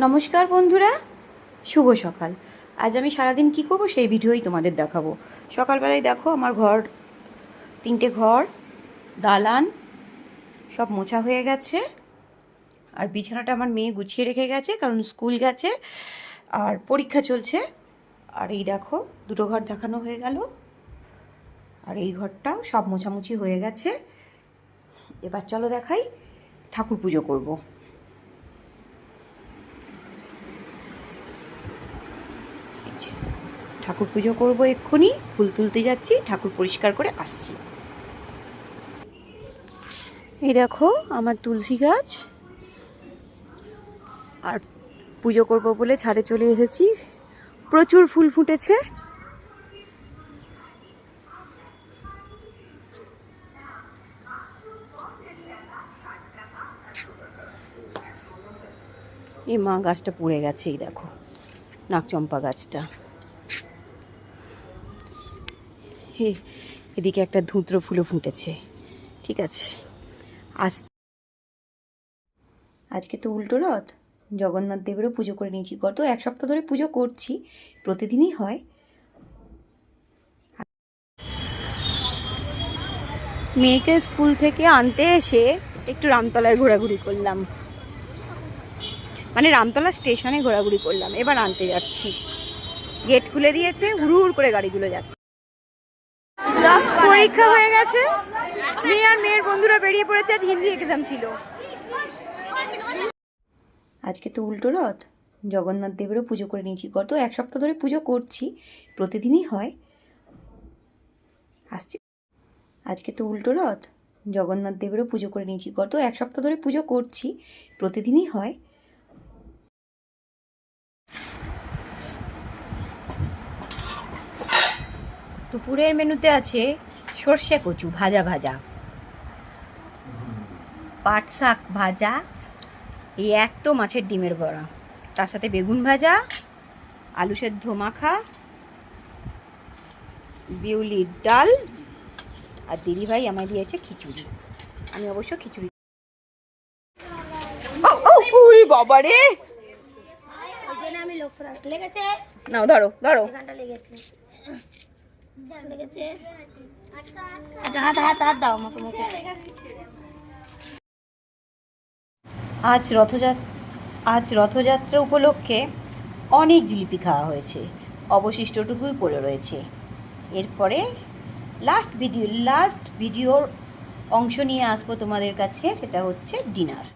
নমস্কার বন্ধুরা, শুভ সকাল। আজ আমি সারাদিন কি করব সেই ভিডিওই তোমাদের দেখাবো। সকালবেলায় দেখো আমার ঘর, 3টে ঘর, দালান সব মোছা হয়ে গেছে। আর বিছানাটা আমার মেয়ে গুছিয়ে রেখে গেছে, কারণ স্কুল গেছে আর পরীক্ষা চলছে। আর এই দেখো 2টো ঘর দেখানো হয়ে গেল, আর এই ঘরটাও সব মোছামুছি হয়ে গেছে। এবার চলো দেখাই, ঠাকুর পুজো করবো। ঠাকুর পুজো করবো এক্ষুনি, ফুল তুলতে যাচ্ছি, ঠাকুর পরিষ্কার করে আসছি। এই দেখো আমার তুলসী গাছ, আর পুজো করব বলে ছাদে চলে এসেছি। প্রচুর ফুল ফুটেছে। এই মা, গাছটা পড়ে গেছে, এই দেখো নাকচম্পা গাছটা। এদিকে একটা ধুতরো ফুলও ফুটেছে। ঠিক আছে, আজকে তো উল্টো রথ, জগন্নাথ দেবেরও পুজো করে নিয়েছি। গত 1 সপ্তাহ ধরে পুজো করছি, প্রতিদিনই হয়। মেয়েকে স্কুল থেকে আনতে এসে একটু রামতলায় ঘোরাঘুরি করলাম, মানে রামতলা স্টেশনে ঘোরাঘুরি করলাম। এবার আনতে যাচ্ছি, গেট খুলে দিয়েছে, হুড় হুড় করে গাড়িগুলো যাচ্ছে। পরীক্ষা হয়ে গেছে, মেয়ে আর মেয়ের বন্ধুরা বেরিয়ে পড়েছে। আজ হিন্দি এক্সাম ছিল। আজকে তো উল্টো রথ, জগন্নাথ দেবেরও পুজো করে নিয়েছি। গত 1 সপ্তাহ ধরে পুজো করছি, প্রতিদিনই হয়। আসছি। আজকে তো উল্টো রথ, জগন্নাথ দেবেরও পুজো করে নিয়েছি। গত 1 সপ্তাহ ধরে পুজো করছি, প্রতিদিনই হয়। দুপুরের মেনুতে আছে সর্ষে কচু ভাজা ভাজা, পাট শাক ভাজা, এই এত মাছের ডিমের বড়া, তার সাথে বেগুন ভাজা, আলু সেদ্ধ মাখা, বিউলির ডাল, আর দিদিভাই আমায় দিয়েছে খিচুড়ি। আমি অবশ্য খিচুড়ি। বাবা রে, নাও ধরো ধরো। আজ রথযাত্রা উপলক্ষে অনেক জিলিপি খাওয়া হয়েছে, অবশিষ্টটুকুই পড়ে রয়েছে। এরপরে লাস্ট ভিডিওর অংশ নিয়ে আসবো তোমাদের কাছে, সেটা হচ্ছে ডিনার।